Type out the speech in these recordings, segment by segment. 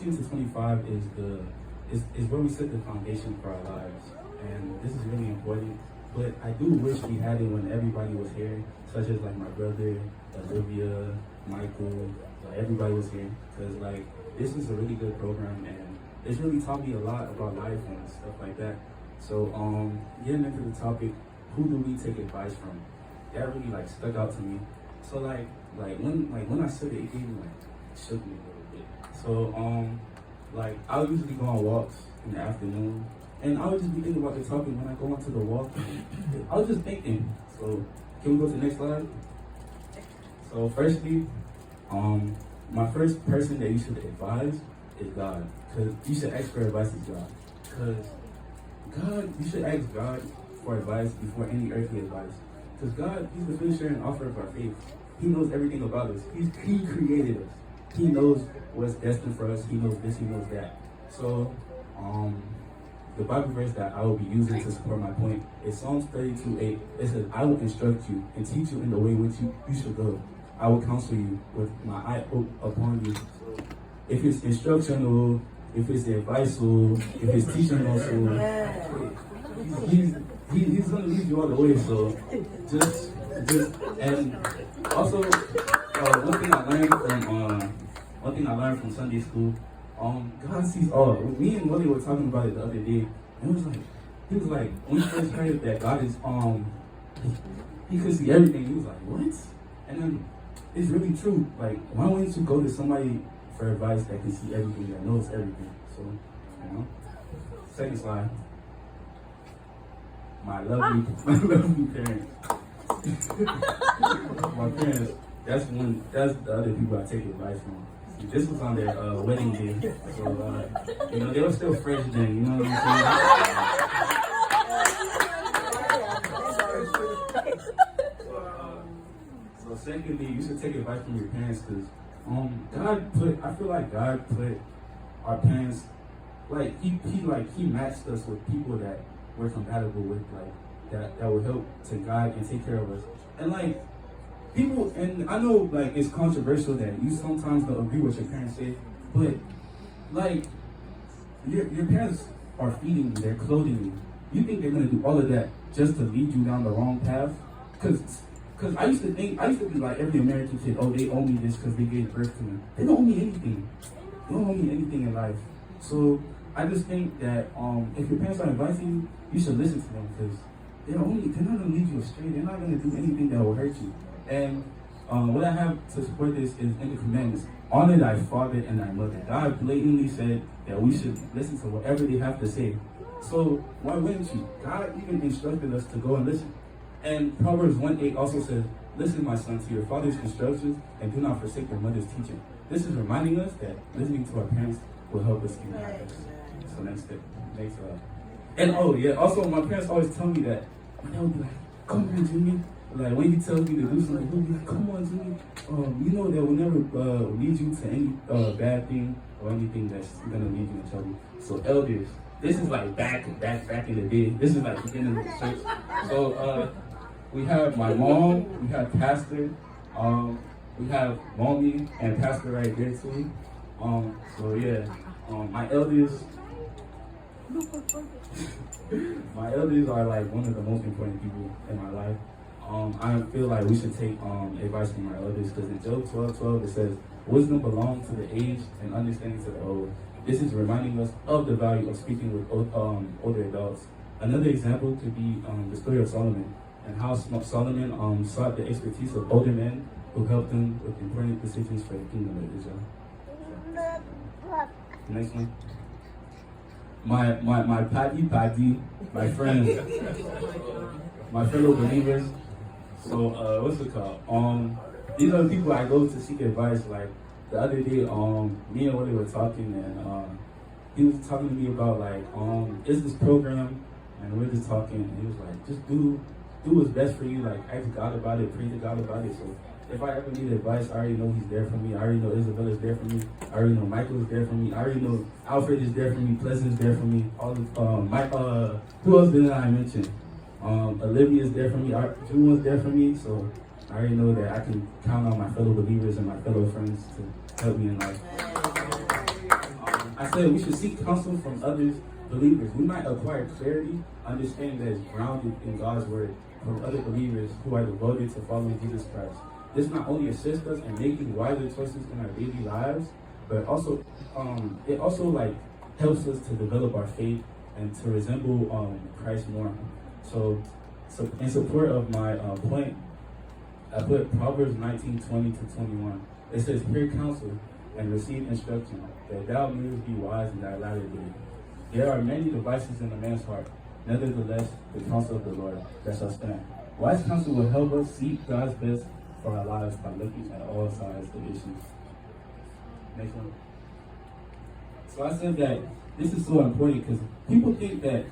18 to 25 is where we set the foundation for our lives, and this is really important. But I do wish we had it when everybody was here, such as like my brother, Olivia, Michael, like everybody was here, because like this is a really good program, and it's really taught me a lot about life and stuff like that. So getting into the topic, who do we take advice from? That really like stuck out to me. So when I said it, it gave me like shook me a little bit. So like I'll usually go on walks in the afternoon, and I would just be thinking about the topic when I go onto the walk. I was just thinking. So can we go to the next slide? So firstly, my first person that you should advise is God, because you should ask for advice to God. Because you should ask God for advice before any earthly advice. Because God, He's the finisher and author of our faith. He knows everything about us. He created us. He knows what's destined for us. He knows this, He knows that. So, the Bible verse that I will be using to support my point is Psalms 32:8. It says, I will instruct you and teach you in the way which you should go. I will counsel you with my eye upon you. So, if it's instructional, if it's advice-ful, if it's teaching also, he's going to lead you all the way. So just and also one thing I learned from Sunday school, God sees all. Me and Willie were talking about it the other day, and he was like when he first heard that God is he could see everything, he was like, what? And then it's really true. Like, why wouldn't you go to somebody for advice that can see everything, that knows everything? So, second slide. My lovely parents. My parents, that's the other people I take advice from. See, this was on their wedding day. So, they were still fresh then, you know what I'm saying? So secondly, you should take advice from your parents, because I feel like God put our parents, like he matched us with people that we're compatible with, like that will help to guide and take care of us. And like people, and I know like it's controversial that you sometimes don't agree with your parents say, but like your parents are feeding you, they're clothing you. You think they're gonna do all of that just to lead you down the wrong path? Because I used to be like every American kid, oh, they owe me this because they gave birth to me. They don't owe me anything. They don't owe me anything in life. So I just think that if your parents are advising you, you should listen to them, because they're not going to lead you astray. They're not going to do anything that will hurt you. And what I have to support this is in the commandments. Honor thy father and thy mother. God blatantly said that we should listen to whatever they have to say. So why wouldn't you? God even instructed us to go and listen. And Proverbs 1:8 also says, listen, my son, to your father's instructions, and do not forsake your mother's teaching. This is reminding us that listening to our parents will help us in our lives. So next step. And also my parents always tell me that, and they would be like, come on, Jimmy. Like when he tells me to do something, he'll be like, come on, Jimmy. You know that will never lead you to any bad thing or anything that's gonna lead you in trouble. So elders, this is like back in the day. This is like beginning of the church. So we have my mom, we have pastor, we have mommy and pastor right there too. My elders. My elders are like one of the most important people in my life. I feel like we should take advice from our elders, because in Job 12:12 it says, wisdom belongs to the aged and understanding to the old. This is reminding us of the value of speaking with older adults. Another example could be the story of Solomon, and how Solomon sought the expertise of older men who helped him with important decisions for the kingdom of Israel. Next one. My paddy, my friends, my fellow believers. So what's it called? These are the people I go to seek advice. Like the other day, me and Willie were talking, and he was talking to me about like it's this program, and we're just talking, and he was like, just do what's best for you. Like ask God about it, pray to God about it. So if I ever need advice, I already know He's there for me. I already know Isabella is there for me. I already know Michael is there for me. I already know Alfred is there for me. Pleasant is there for me. All the who else did I mention? Olivia is there for me. June was there for me. So I already know that I can count on my fellow believers and my fellow friends to help me in life. I said we should seek counsel from others believers. We might acquire clarity, understanding that is grounded in God's word from other believers who are devoted to following Jesus Christ. This not only assists us in making wiser choices in our daily lives, but also it also like helps us to develop our faith and to resemble Christ more. So in support of my point, I put Proverbs 19:20-21. It says, "Hear counsel and receive instruction, that thou mayest be wise in thy latter day. There are many devices in a man's heart, nevertheless the counsel of the Lord that shall stand." Wise counsel will help us seek God's best for our lives by looking at all sides of issues. Next one. So I said that this is so important because people think that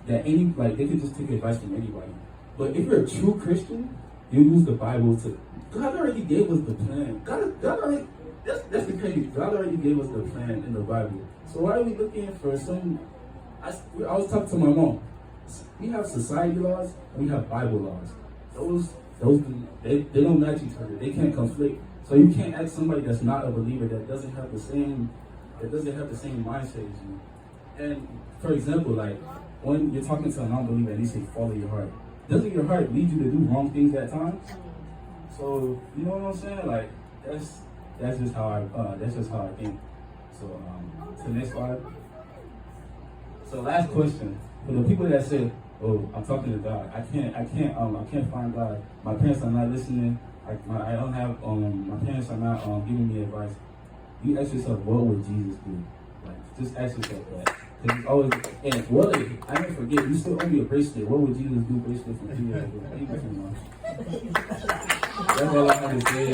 any like they can just take advice from anybody. But if you're a true Christian, you use the Bible to. God already gave us the plan. God already. That's the crazy. God already gave us the plan in the Bible. So why are we looking for some? I was talking to my mom. We have society laws and we have Bible laws. Those they don't match each other. They can't conflict. So you can't ask somebody that's not a believer that doesn't have the same mindset as you. And for example, like when you're talking to a non-believer and they say follow your heart, doesn't your heart lead you to do wrong things at times? So you know what I'm saying? Like that's just how I think. So to the next slide. So last question for the people that say, "Oh, I'm talking to God. I can't find God. My parents are not listening. I don't have my parents are not giving me advice." You ask yourself, what would Jesus do? Like, just ask yourself that. Because it's always, and what if, I never forget, you still owe me a bracelet. What would Jesus do bracelet from 3 years ago? Thank you so much. That's all I have to say.